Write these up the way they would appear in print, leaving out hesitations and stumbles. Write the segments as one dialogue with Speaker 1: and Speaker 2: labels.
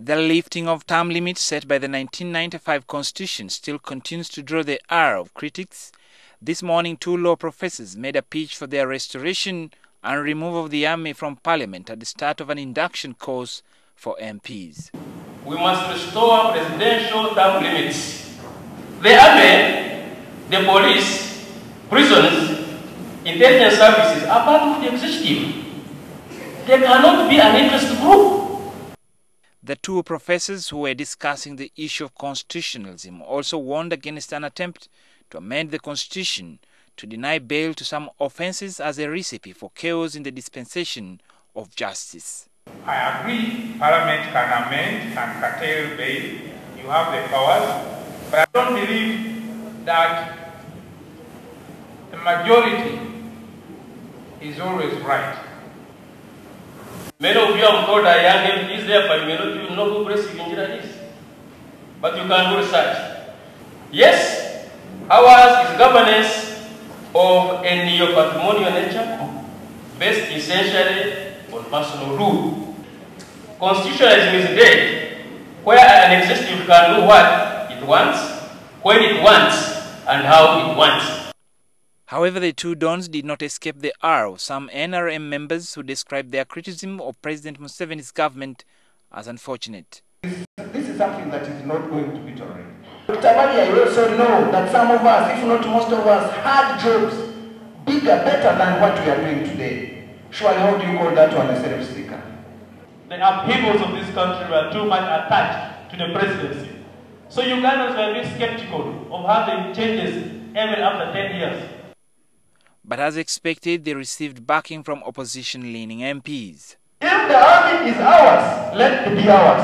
Speaker 1: The lifting of term limits set by the 1995 Constitution still continues to draw the ire of critics. This morning, 2 law professors made a pitch for their restoration and removal of the army from Parliament at the start of an induction course for MPs.
Speaker 2: We must restore presidential term limits. The army, the police, prisons, intelligence services are part of the executive. They cannot be an interest group.
Speaker 1: The 2 professors who were discussing the issue of constitutionalism also warned against an attempt to amend the Constitution to deny bail to some offences as a recipe for chaos in the dispensation of justice.
Speaker 3: I agree Parliament can amend and curtail bail. You have the powers. But I don't believe that the majority is always right.
Speaker 2: Many of you have told our young MPs therefore you may not even know who Progressive Engineer is. But you can do research. Yes, ours is governance of a neo-patrimonial nature based essentially on personal rule. Constitutionalism is dead, where an executive can do what it wants, when it wants, and how it wants.
Speaker 1: However, the 2 dons did not escape the ire of some NRM members who described their criticism of President Museveni's government as unfortunate.
Speaker 4: This is something that is not going to be tolerated. Dr. Barya, you also know that some of us, if not most of us, had jobs bigger, better than what we are doing today. Surely, how do you call that one a self-seeker?
Speaker 5: The upheavals of this country were too much attached to the presidency. So Ugandans were a bit skeptical of having changes even after 10 years.
Speaker 1: But as expected, they received backing from opposition-leaning MPs.
Speaker 4: If the army is ours, let it be ours.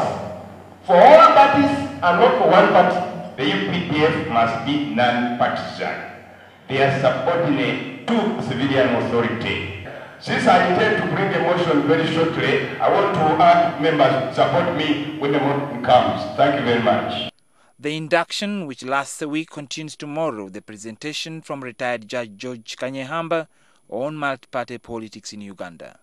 Speaker 4: For all parties and not for one party.
Speaker 6: The UPDF must be non-partisan. They are subordinate to civilian authority. Since I intend to bring a motion very shortly, I want to ask members to support me when the motion comes. Thank you very much.
Speaker 1: The induction, which lasts a week, continues tomorrow with the presentation from retired Judge George Kanyehamba on multi-party politics in Uganda.